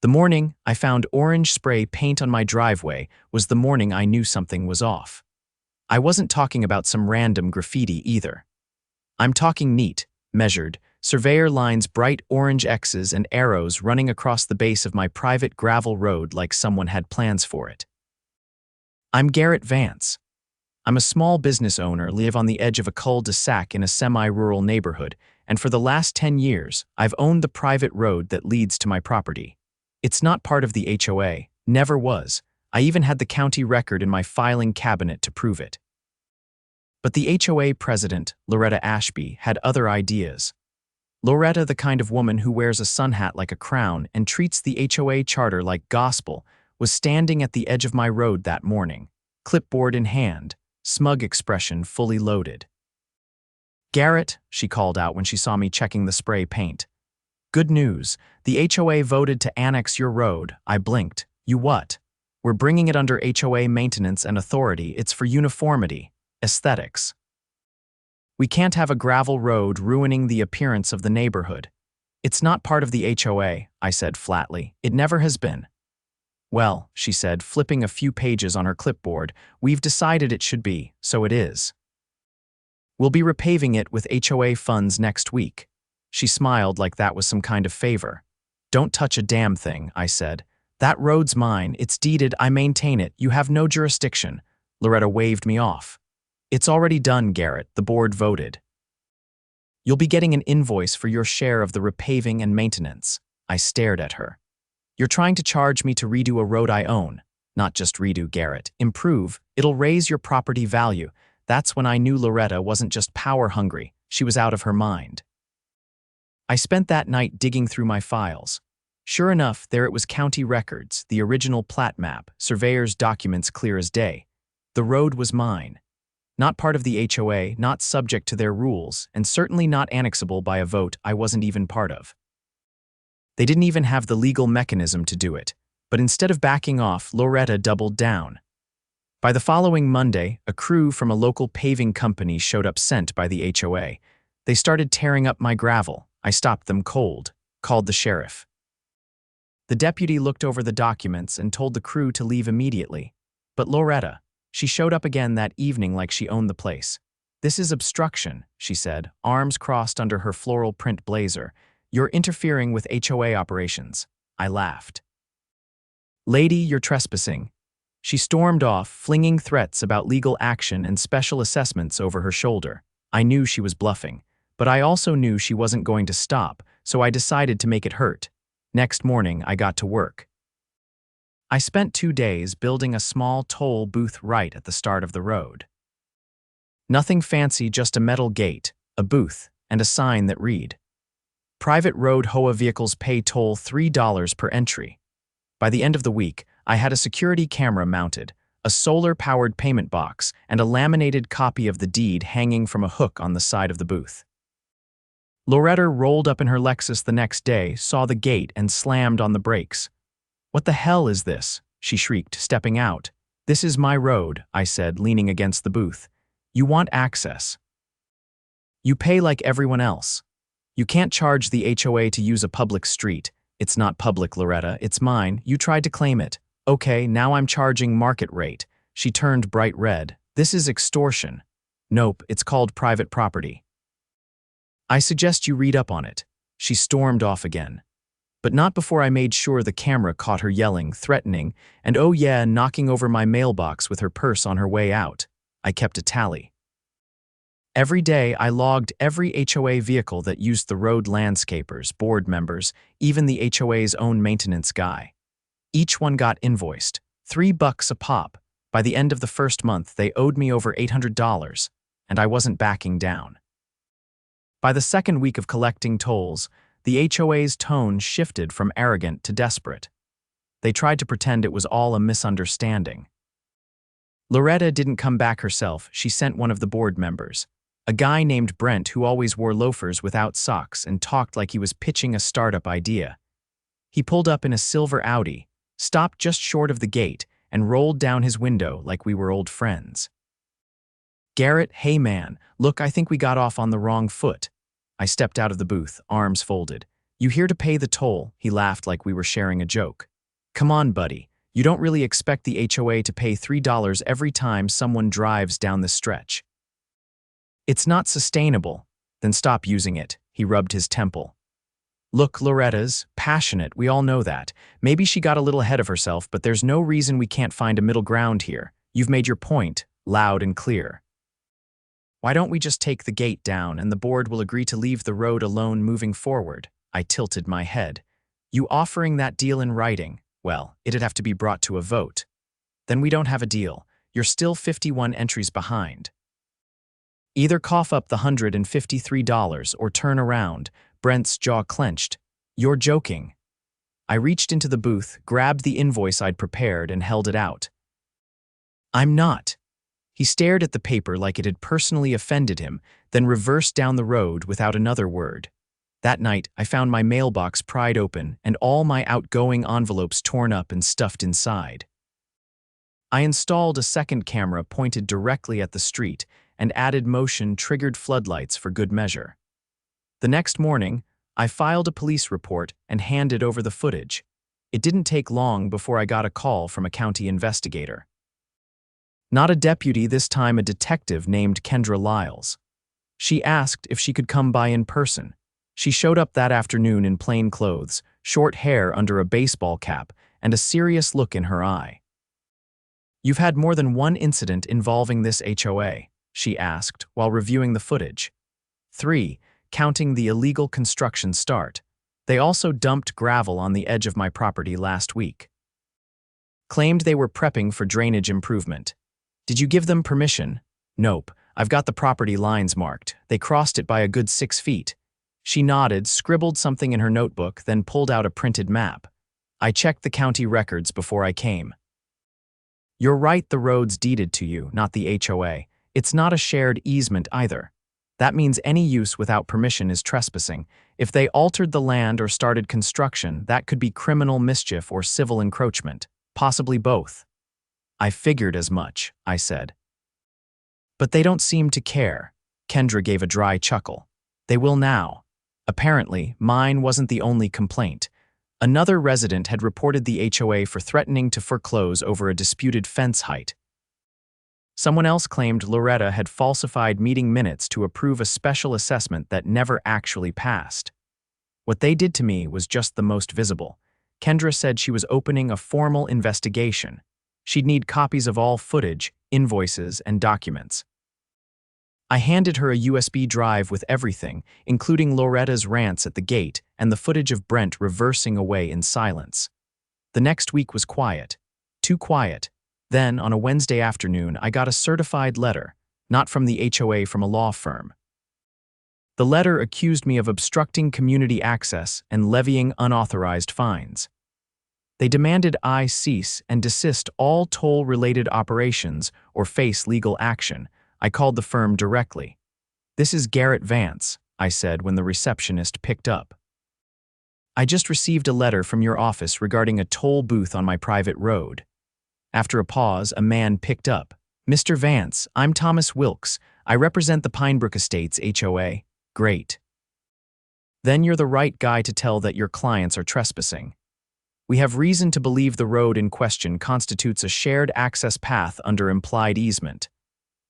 The morning I found orange spray paint on my driveway was the morning I knew something was off. I wasn't talking about some random graffiti either. I'm talking neat, measured, surveyor lines, bright orange X's and arrows running across the base of my private gravel road like someone had plans for it. I'm Garrett Vance. I'm a small business owner, live on the edge of a cul-de-sac in a semi-rural neighborhood, and for the last 10 years, I've owned the private road that leads to my property. It's not part of the HOA, never was. I even had the county record in my filing cabinet to prove it. But the HOA president, Loretta Ashby, had other ideas. Loretta, the kind of woman who wears a sun hat like a crown and treats the HOA charter like gospel, was standing at the edge of my road that morning, clipboard in hand, smug expression fully loaded. "Garrett," she called out when she saw me checking the spray paint. "Good news. The HOA voted to annex your road." I blinked. "You what?" "We're bringing it under HOA maintenance and authority. It's for uniformity, aesthetics. We can't have a gravel road ruining the appearance of the neighborhood." "It's not part of the HOA," I said flatly. "It never has been." "Well," she said, flipping a few pages on her clipboard, "we've decided it should be, so it is. We'll be repaving it with HOA funds next week." She smiled like that was some kind of favor. "Don't touch a damn thing," I said. "That road's mine, it's deeded, I maintain it, you have no jurisdiction." Loretta waved me off. "It's already done, Garrett, the board voted. You'll be getting an invoice for your share of the repaving and maintenance." I stared at her. "You're trying to charge me to redo a road I own." "Not just redo, Garrett. Improve. It'll raise your property value." That's when I knew Loretta wasn't just power-hungry, she was out of her mind. I spent that night digging through my files. Sure enough, there it was, county records, the original plat map, surveyor's documents clear as day. The road was mine. Not part of the HOA, not subject to their rules, and certainly not annexable by a vote I wasn't even part of. They didn't even have the legal mechanism to do it, but instead of backing off, Loretta doubled down. By the following Monday, a crew from a local paving company showed up sent by the HOA. They started tearing up my gravel. I stopped them cold, called the sheriff. The deputy looked over the documents and told the crew to leave immediately. But Loretta, she showed up again that evening like she owned the place. "This is obstruction," she said, arms crossed under her floral print blazer. "You're interfering with HOA operations." I laughed. "Lady, you're trespassing." She stormed off, flinging threats about legal action and special assessments over her shoulder. I knew she was bluffing, but I also knew she wasn't going to stop, so I decided to make it hurt. Next morning, I got to work. I spent 2 days building a small toll booth right at the start of the road. Nothing fancy, just a metal gate, a booth, and a sign that read, "Private road HOA vehicles pay toll $3 per entry." By the end of the week, I had a security camera mounted, a solar-powered payment box, and a laminated copy of the deed hanging from a hook on the side of the booth. Loretta rolled up in her Lexus the next day, saw the gate, and slammed on the brakes. "What the hell is this?" she shrieked, stepping out. "This is my road," I said, leaning against the booth. "You want access. You pay like everyone else. You can't charge the HOA to use a public street." "It's not public, Loretta, it's mine. You tried to claim it." "Okay, now I'm charging market rate." She turned bright red. "This is extortion." "Nope, it's called private property. I suggest you read up on it." She stormed off again. But not before I made sure the camera caught her yelling, threatening, and oh yeah, knocking over my mailbox with her purse on her way out. I kept a tally. Every day, I logged every HOA vehicle that used the road, landscapers, board members, even the HOA's own maintenance guy. Each one got invoiced, $3 a pop. By the end of the first month, they owed me over $800, and I wasn't backing down. By the second week of collecting tolls, the HOA's tone shifted from arrogant to desperate. They tried to pretend it was all a misunderstanding. Loretta didn't come back herself, she sent one of the board members. A guy named Brent who always wore loafers without socks and talked like he was pitching a startup idea. He pulled up in a silver Audi, stopped just short of the gate, and rolled down his window like we were old friends. "Garrett, hey man, look, I think we got off on the wrong foot." I stepped out of the booth, arms folded. "You here to pay the toll?" He laughed like we were sharing a joke. "Come on, buddy. You don't really expect the HOA to pay $3 every time someone drives down this stretch. It's not sustainable." "Then stop using it." He rubbed his temple. "Look, Loretta's passionate, we all know that. Maybe she got a little ahead of herself, but there's no reason we can't find a middle ground here. You've made your point, loud and clear. Why don't we just take the gate down and the board will agree to leave the road alone moving forward?" I tilted my head. "You offering that deal in writing? Well, it'd have to be brought to a vote. Then we don't have a deal. You're still 51 entries behind. Either cough up the $153 or turn around." Brent's jaw clenched. "You're joking." I reached into the booth, grabbed the invoice I'd prepared, and held it out. "I'm not." He stared at the paper like it had personally offended him, then reversed down the road without another word. That night, I found my mailbox pried open and all my outgoing envelopes torn up and stuffed inside. I installed a second camera pointed directly at the street and added motion-triggered floodlights for good measure. The next morning, I filed a police report and handed over the footage. It didn't take long before I got a call from a county investigator. Not a deputy this time, a detective named Kendra Lyles. She asked if she could come by in person. She showed up that afternoon in plain clothes, short hair under a baseball cap, and a serious look in her eye. "You've had more than one incident involving this HOA?" she asked while reviewing the footage. "3, counting the illegal construction start. They also dumped gravel on the edge of my property last week. Claimed they were prepping for drainage improvement. Did you give them permission?" "Nope, I've got the property lines marked. They crossed it by a good 6 feet. She nodded, scribbled something in her notebook, then pulled out a printed map. "I checked the county records before I came." "You're right, the road's deeded to you, not the HOA. It's not a shared easement either. That means any use without permission is trespassing. If they altered the land or started construction, that could be criminal mischief or civil encroachment, possibly both." "I figured as much," I said. "But they don't seem to care." Kendra gave a dry chuckle. "They will now." Apparently, mine wasn't the only complaint. Another resident had reported the HOA for threatening to foreclose over a disputed fence height. Someone else claimed Loretta had falsified meeting minutes to approve a special assessment that never actually passed. What they did to me was just the most visible. Kendra said she was opening a formal investigation. She'd need copies of all footage, invoices, and documents. I handed her a USB drive with everything, including Loretta's rants at the gate and the footage of Brent reversing away in silence. The next week was quiet. Too quiet. Then, on a Wednesday afternoon, I got a certified letter, not from the HOA, from a law firm. The letter accused me of obstructing community access and levying unauthorized fines. They demanded I cease and desist all toll-related operations or face legal action. I called the firm directly. "This is Garrett Vance," I said when the receptionist picked up. "I just received a letter from your office regarding a toll booth on my private road." After a pause, a man picked up. "Mr. Vance, I'm Thomas Wilkes. I represent the Pinebrook Estates HOA. "Great. Then you're the right guy to tell that your clients are trespassing. We have reason to believe the road in question constitutes a shared access path under implied easement."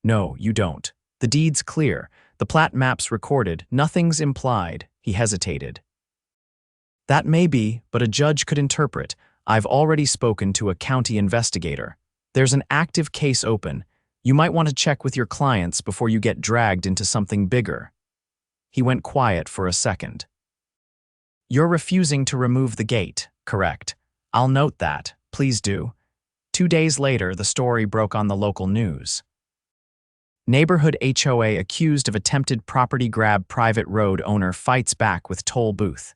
"No, you don't. The deed's clear. The plat map's recorded. Nothing's implied." He hesitated. "That may be, but a judge could interpret. I've already spoken to a county investigator. There's an active case open. You might want to check with your clients before you get dragged into something bigger." He went quiet for a second. "You're refusing to remove the gate, correct? I'll note that. Please do." 2 days later, the story broke on the local news. Neighborhood HOA accused of attempted property grab, private road owner fights back with toll booth.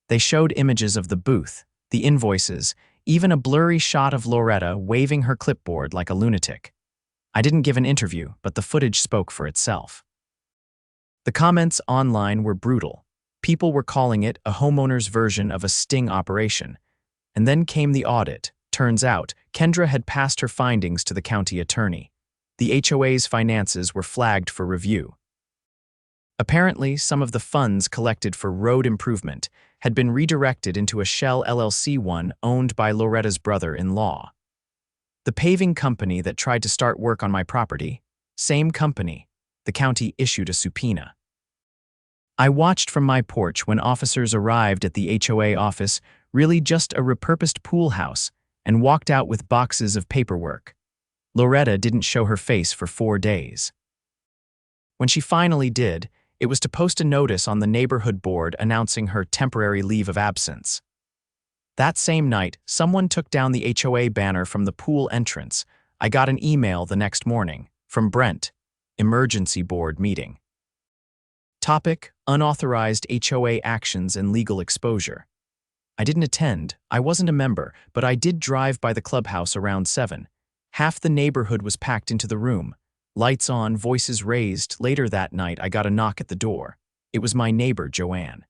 They showed images of the booth, the invoices, even a blurry shot of Loretta waving her clipboard like a lunatic. I didn't give an interview, but the footage spoke for itself. The comments online were brutal. People were calling it a homeowner's version of a sting operation. And then came the audit. Turns out, Kendra had passed her findings to the county attorney. The HOA's finances were flagged for review. Apparently, some of the funds collected for road improvement had been redirected into a Shell LLC one owned by Loretta's brother-in-law. The paving company that tried to start work on my property, same company, the county issued a subpoena. I watched from my porch when officers arrived at the HOA office, really just a repurposed pool house, and walked out with boxes of paperwork. Loretta didn't show her face for 4 days. When she finally did, it was to post a notice on the neighborhood board announcing her temporary leave of absence. That same night, someone took down the HOA banner from the pool entrance. I got an email the next morning from Brent, emergency board meeting. Topic: unauthorized HOA actions and legal exposure. I didn't attend, I wasn't a member, but I did drive by the clubhouse around 7. Half the neighborhood was packed into the room. Lights on, voices raised. Later that night, I got a knock at the door. It was my neighbor, Joanne.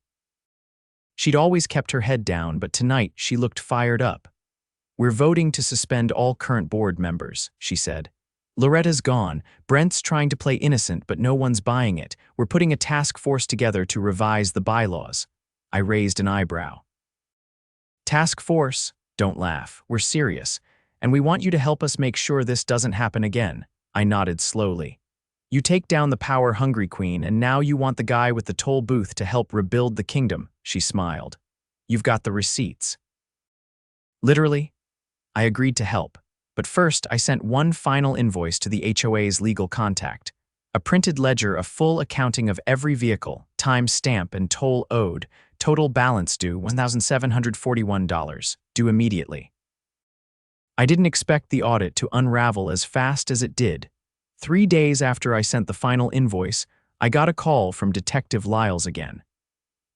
She'd always kept her head down, but tonight she looked fired up. "We're voting to suspend all current board members," she said. "Loretta's gone. Brent's trying to play innocent, but no one's buying it. We're putting a task force together to revise the bylaws." I raised an eyebrow. "Task force? Don't laugh. We're serious. And we want you to help us make sure this doesn't happen again." I nodded slowly. "You take down the power-hungry queen, and now you want the guy with the toll booth to help rebuild the kingdom," she smiled. "You've got the receipts." Literally, I agreed to help. But first, I sent one final invoice to the HOA's legal contact. A printed ledger, a full accounting of every vehicle, time stamp and toll owed, total balance due $1,741, due immediately. I didn't expect the audit to unravel as fast as it did. 3 days after I sent the final invoice, I got a call from Detective Lyles again.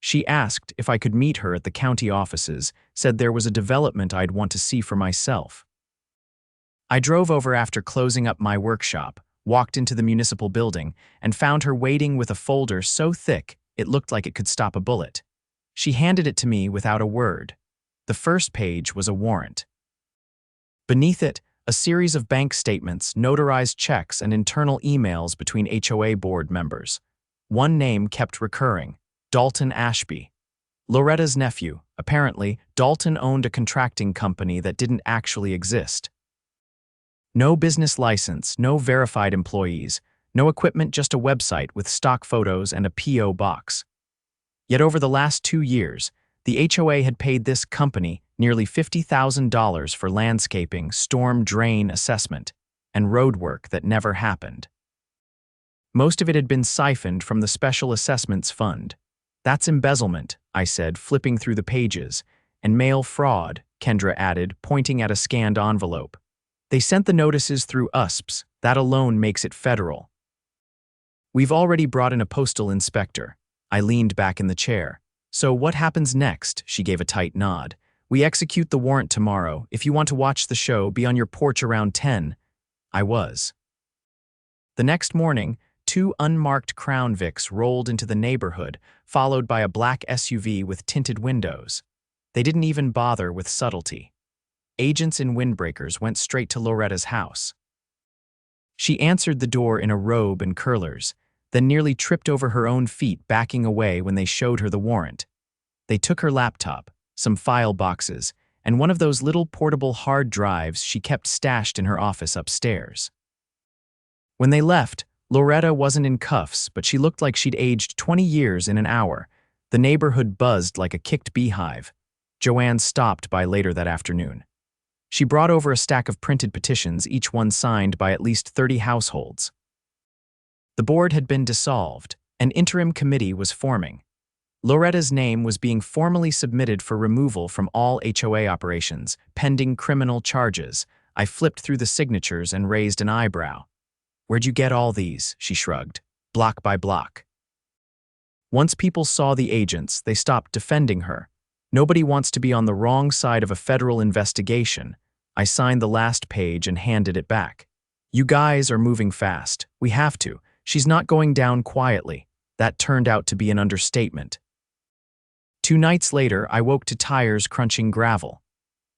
She asked if I could meet her at the county offices, said there was a development I'd want to see for myself. I drove over after closing up my workshop, walked into the municipal building, and found her waiting with a folder so thick it looked like it could stop a bullet. She handed it to me without a word. The first page was a warrant. Beneath it, a series of bank statements, notarized checks, and internal emails between HOA board members. One name kept recurring: Dalton Ashby. Loretta's nephew. Apparently, Dalton owned a contracting company that didn't actually exist. No business license, no verified employees, no equipment, just a website with stock photos and a P.O. box. Yet over the last 2 years, the HOA had paid this company nearly $50,000 for landscaping, storm drain assessment, and road work that never happened. Most of it had been siphoned from the Special Assessments Fund. "That's embezzlement," I said, flipping through the pages. "And mail fraud," Kendra added, pointing at a scanned envelope. "They sent the notices through USPS. That alone makes it federal." "We've already brought in a postal inspector." I leaned back in the chair. "So what happens next?" She gave a tight nod. "We execute the warrant tomorrow. If you want to watch the show, be on your porch around 10. I was. The next morning, 2 unmarked Crown Vics rolled into the neighborhood, followed by a black SUV with tinted windows. They didn't even bother with subtlety. Agents in windbreakers went straight to Loretta's house. She answered the door in a robe and curlers, then nearly tripped over her own feet backing away when they showed her the warrant. They took her laptop, some file boxes, and one of those little portable hard drives she kept stashed in her office upstairs. When they left, Loretta wasn't in cuffs, but she looked like she'd aged 20 years in an hour. The neighborhood buzzed like a kicked beehive. Joanne stopped by later that afternoon. She brought over a stack of printed petitions, each one signed by at least 30 households. The board had been dissolved. An interim committee was forming. Loretta's name was being formally submitted for removal from all HOA operations, pending criminal charges. I flipped through the signatures and raised an eyebrow. "Where'd you get all these?" she shrugged. "Block by block." Once people saw the agents, they stopped defending her. Nobody wants to be on the wrong side of a federal investigation. I signed the last page and handed it back. "You guys are moving fast. We have to. She's not going down quietly." That turned out to be an understatement. 2 nights later, I woke to tires crunching gravel.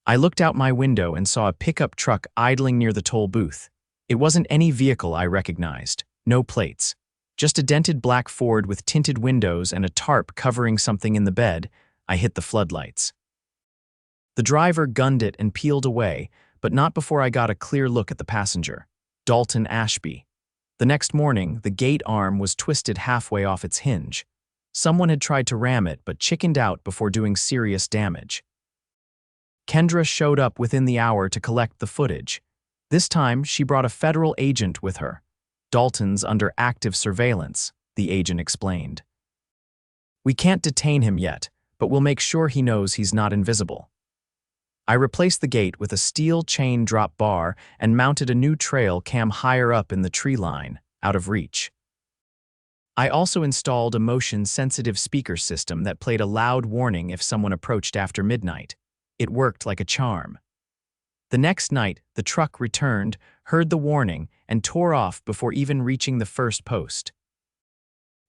I looked out my window and saw a pickup truck idling near the toll booth. It wasn't any vehicle I recognized. No plates. Just a dented black Ford with tinted windows and a tarp covering something in the bed. I hit the floodlights. The driver gunned it and peeled away, but not before I got a clear look at the passenger, Dalton Ashby. The next morning, the gate arm was twisted halfway off its hinge. Someone had tried to ram it but chickened out before doing serious damage. Kendra showed up within the hour to collect the footage. This time, she brought a federal agent with her. Dalton's under active surveillance, the agent explained. We can't detain him yet, but we'll make sure he knows he's not invisible. I replaced the gate with a steel chain drop bar and mounted a new trail cam higher up in the tree line, out of reach. I also installed a motion-sensitive speaker system that played a loud warning if someone approached after midnight. It worked like a charm. The next night, the truck returned, heard the warning, and tore off before even reaching the first post.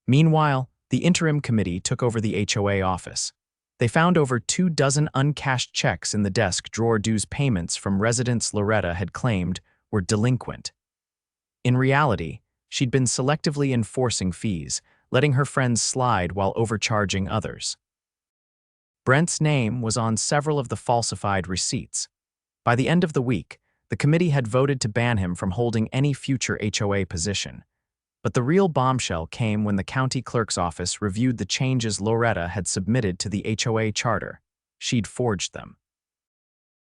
Meanwhile, the interim committee took over the HOA office. They found over 24 uncashed checks in the desk drawer dues payments from residents Loretta had claimed were delinquent. In reality, she'd been selectively enforcing fees, letting her friends slide while overcharging others. Brent's name was on several of the falsified receipts. By the end of the week, the committee had voted to ban him from holding any future HOA position. But the real bombshell came when the county clerk's office reviewed the changes Loretta had submitted to the HOA charter. She'd forged them.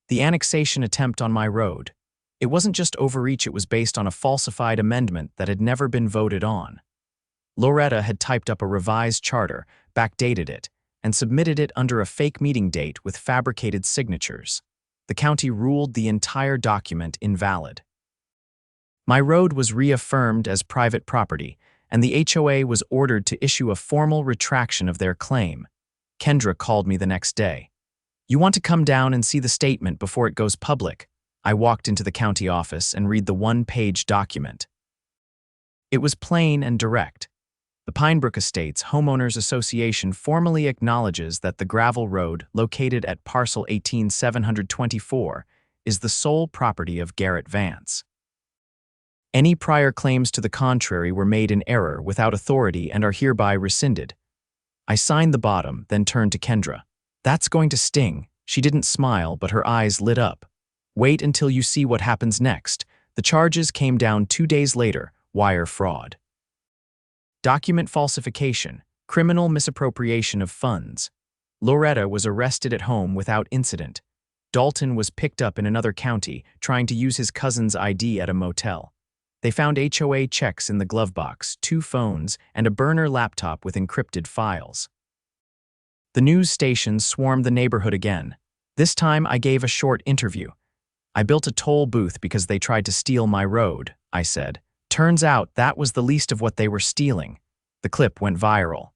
The annexation attempt on my road. It wasn't just overreach, it was based on a falsified amendment that had never been voted on. Loretta had typed up a revised charter, backdated it, and submitted it under a fake meeting date with fabricated signatures. The county ruled the entire document invalid. My road was reaffirmed as private property, and the HOA was ordered to issue a formal retraction of their claim. Kendra called me the next day. You want to come down and see the statement before it goes public? I walked into the county office and read the one-page document. It was plain and direct. The Pinebrook Estates Homeowners Association formally acknowledges that the gravel road, located at parcel 18724, is the sole property of Garrett Vance. Any prior claims to the contrary were made in error without authority and are hereby rescinded. I signed the bottom, then turned to Kendra. That's going to sting. She didn't smile, but her eyes lit up. Wait until you see what happens next. The charges came down 2 days later: wire fraud, document falsification, criminal misappropriation of funds. Loretta was arrested at home without incident. Dalton was picked up in another county, trying to use his cousin's ID at a motel. They found HOA checks in the glove box, 2 phones, and a burner laptop with encrypted files. The news stations swarmed the neighborhood again. This time I gave a short interview. I built a toll booth because they tried to steal my road, I said. Turns out that was the least of what they were stealing. The clip went viral.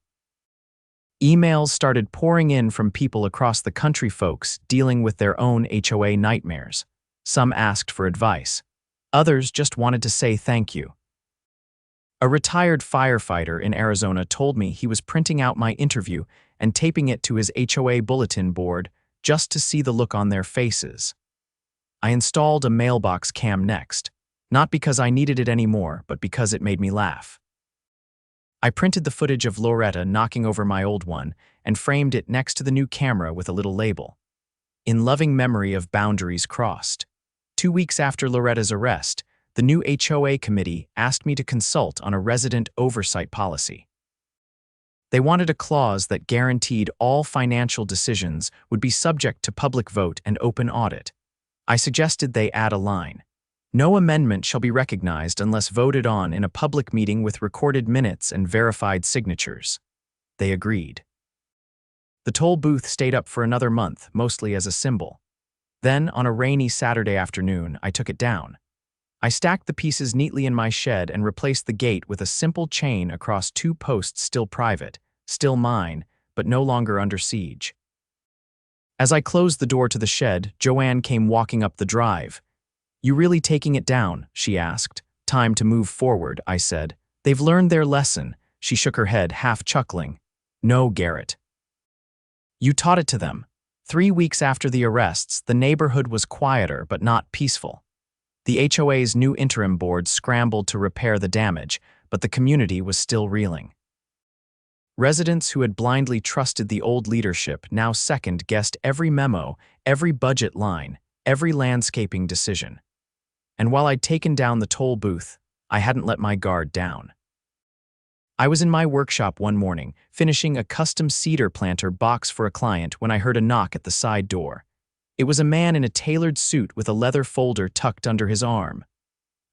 Emails started pouring in from people across the country, folks dealing with their own HOA nightmares. Some asked for advice. Others just wanted to say thank you. A retired firefighter in Arizona told me he was printing out my interview and taping it to his HOA bulletin board just to see the look on their faces. I installed a mailbox cam next, not because I needed it anymore, but because it made me laugh. I printed the footage of Loretta knocking over my old one and framed it next to the new camera with a little label. In loving memory of boundaries crossed. 2 weeks after Loretta's arrest, the new HOA committee asked me to consult on a resident oversight policy. They wanted a clause that guaranteed all financial decisions would be subject to public vote and open audit. I suggested they add a line. No amendment shall be recognized unless voted on in a public meeting with recorded minutes and verified signatures. They agreed. The toll booth stayed up for another month, mostly as a symbol. Then, on a rainy Saturday afternoon, I took it down. I stacked the pieces neatly in my shed and replaced the gate with a simple chain across 2 posts still private, still mine, but no longer under siege. As I closed the door to the shed, Joanne came walking up the drive. You really taking it down? She asked. Time to move forward, I said. They've learned their lesson. She shook her head, half chuckling. No, Garrett. You taught it to them. 3 weeks after the arrests, the neighborhood was quieter but not peaceful. The HOA's new interim board scrambled to repair the damage, but the community was still reeling. Residents who had blindly trusted the old leadership now second-guessed every memo, every budget line, every landscaping decision. And while I'd taken down the toll booth, I hadn't let my guard down. I was in my workshop one morning, finishing a custom cedar planter box for a client when I heard a knock at the side door. It was a man in a tailored suit with a leather folder tucked under his arm.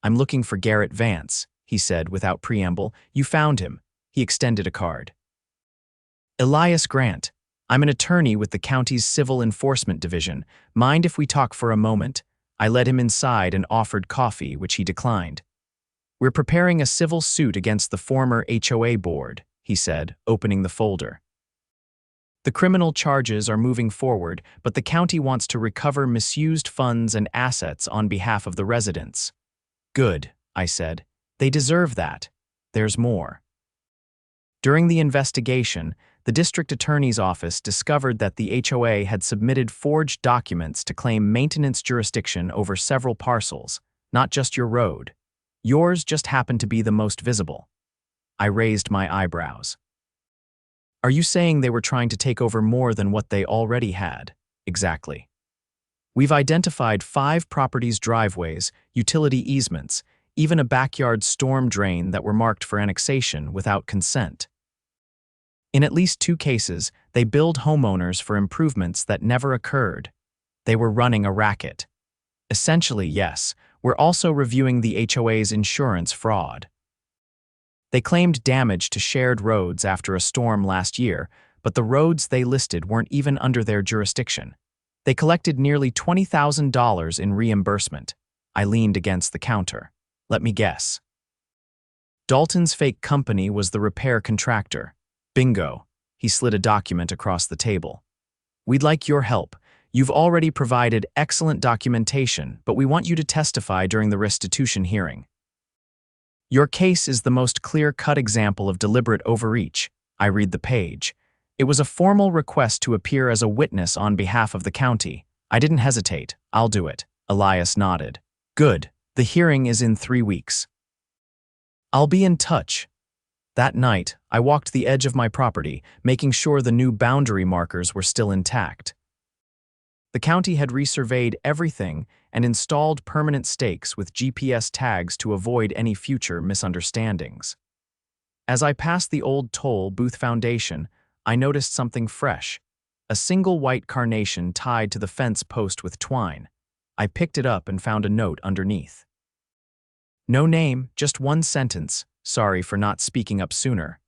"I'm looking for Garrett Vance," he said without preamble. "You found him." He extended a card. "Elias Grant. I'm an attorney with the county's Civil Enforcement Division. Mind if we talk for a moment?" I led him inside and offered coffee, which he declined. "We're preparing a civil suit against the former HOA board," he said, opening the folder. "The criminal charges are moving forward, but the county wants to recover misused funds and assets on behalf of the residents." "Good," I said. "They deserve that. There's more." During the investigation, the district attorney's office discovered that the HOA had submitted forged documents to claim maintenance jurisdiction over several parcels, not just your road. Yours just happened to be the most visible. I raised my eyebrows. "Are you saying they were trying to take over more than what they already had?" "Exactly. We've identified 5 properties' driveways, utility easements, even a backyard storm drain that were marked for annexation without consent. In at least 2 cases, they billed homeowners for improvements that never occurred. They were running a racket. Essentially, yes, we're also reviewing the HOA's insurance fraud. They claimed damage to shared roads after a storm last year, but the roads they listed weren't even under their jurisdiction. They collected nearly $20,000 in reimbursement." I leaned against the counter. "Let me guess. Dalton's fake company was the repair contractor." "Bingo." He slid a document across the table. "We'd like your help. You've already provided excellent documentation, but we want you to testify during the restitution hearing. Your case is the most clear-cut example of deliberate overreach." I read the page. "It was a formal request to appear as a witness on behalf of the county. I didn't hesitate. I'll do it." Elias nodded. "Good. The hearing is in 3 weeks. I'll be in touch." That night, I walked the edge of my property, making sure the new boundary markers were still intact. The county had resurveyed everything and installed permanent stakes with GPS tags to avoid any future misunderstandings. As I passed the old toll booth foundation, I noticed something fresh: a single white carnation tied to the fence post with twine. I picked it up and found a note underneath. No name, just one sentence: "Sorry for not speaking up sooner."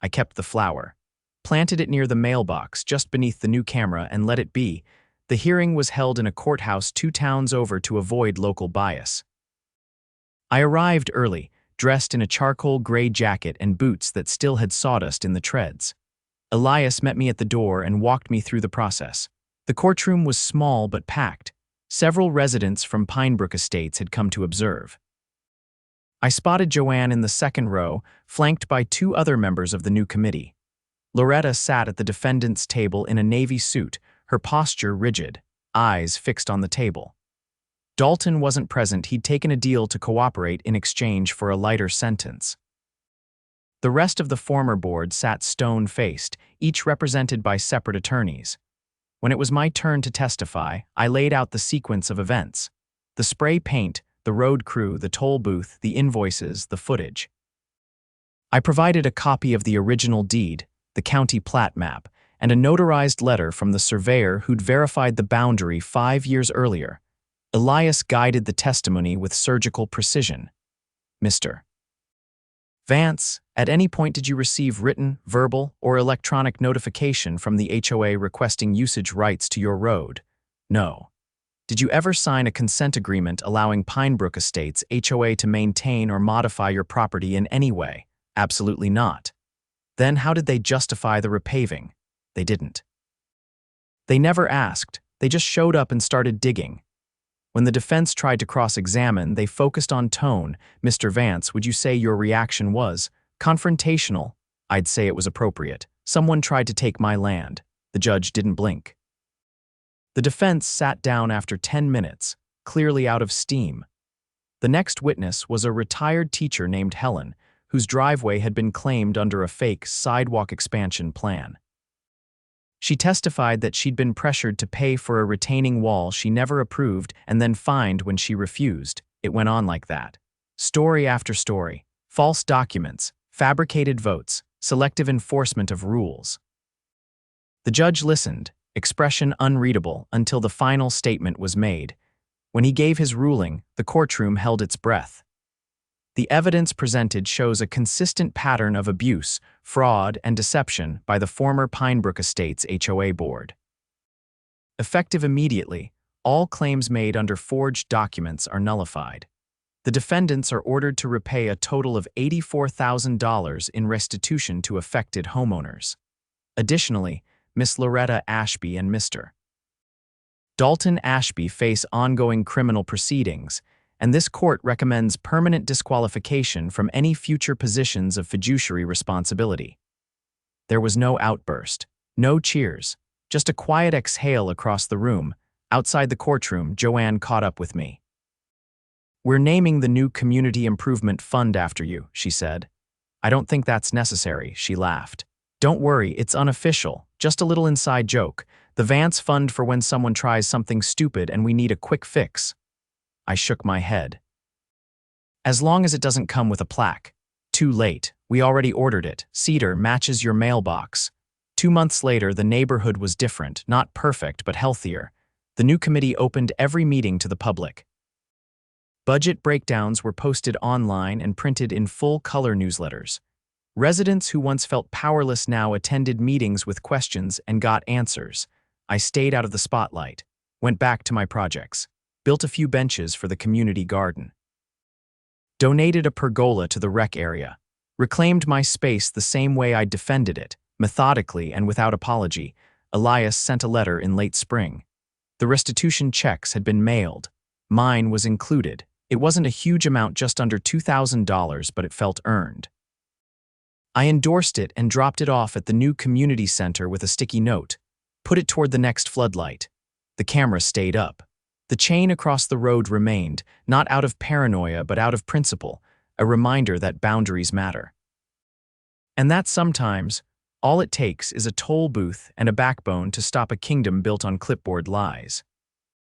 I kept the flower, planted it near the mailbox just beneath the new camera, and let it be. The hearing was held in a courthouse 2 towns over to avoid local bias. I arrived early, dressed in a charcoal gray jacket and boots that still had sawdust in the treads. Elias met me at the door and walked me through the process. The courtroom was small but packed. Several residents from Pinebrook Estates had come to observe. I spotted Joanne in the second row, flanked by 2 other members of the new committee. Loretta sat at the defendant's table in a navy suit, her posture rigid, eyes fixed on the table. Dalton wasn't present. He'd taken a deal to cooperate in exchange for a lighter sentence. The rest of the former board sat stone-faced, each represented by separate attorneys. When it was my turn to testify, I laid out the sequence of events: the spray paint, the road crew, the toll booth, the invoices, the footage. I provided a copy of the original deed, the county plat map, and a notarized letter from the surveyor who'd verified the boundary 5 years earlier. Elias guided the testimony with surgical precision. "Mr. Vance, at any point did you receive written, verbal, or electronic notification from the HOA requesting usage rights to your road?" "No." "Did you ever sign a consent agreement allowing Pinebrook Estates HOA to maintain or modify your property in any way?" "Absolutely not." "Then how did they justify the repaving?" "They didn't." "They never asked. They just showed up and started digging." When the defense tried to cross-examine, they focused on tone. "Mr. Vance, would you say your reaction was confrontational?" "I'd say it was appropriate. Someone tried to take my land." The judge didn't blink. The defense sat down after 10 minutes, clearly out of steam. The next witness was a retired teacher named Helen, whose driveway had been claimed under a fake sidewalk expansion plan. She testified that she'd been pressured to pay for a retaining wall she never approved and then fined when she refused. It went on like that. Story after story. False documents, fabricated votes, selective enforcement of rules. The judge listened, expression unreadable, until the final statement was made. When he gave his ruling, the courtroom held its breath. The evidence presented shows a consistent pattern of abuse, fraud, and deception by the former Pinebrook Estates HOA board. Effective immediately, all claims made under forged documents are nullified. The defendants are ordered to repay a total of $84,000 in restitution to affected homeowners. Additionally, Miss Loretta Ashby and Mr. Dalton Ashby face ongoing criminal proceedings, and this court recommends permanent disqualification from any future positions of fiduciary responsibility. There was no outburst, no cheers, just a quiet exhale across the room. Outside the courtroom, Joanne caught up with me. "We're naming the new Community Improvement Fund after you," she said. "I don't think that's necessary," she laughed. "Don't worry, it's unofficial, just a little inside joke. The Vance Fund for when someone tries something stupid and we need a quick fix." I shook my head. "As long as it doesn't come with a plaque." "Too late. We already ordered it. Cedar matches your mailbox." 2 months later, the neighborhood was different, not perfect, but healthier. The new committee opened every meeting to the public. Budget breakdowns were posted online and printed in full-color newsletters. Residents who once felt powerless now attended meetings with questions and got answers. I stayed out of the spotlight, went back to my projects, built a few benches for the community garden, donated a pergola to the rec area, reclaimed my space the same way I'd defended it, methodically and without apology. Elias sent a letter in late spring. The restitution checks had been mailed. Mine was included. It wasn't a huge amount, just under $2,000, but it felt earned. I endorsed it and dropped it off at the new community center with a sticky note. Put it toward the next floodlight. The camera stayed up. The chain across the road remained, not out of paranoia but out of principle, a reminder that boundaries matter. And that sometimes, all it takes is a toll booth and a backbone to stop a kingdom built on clipboard lies.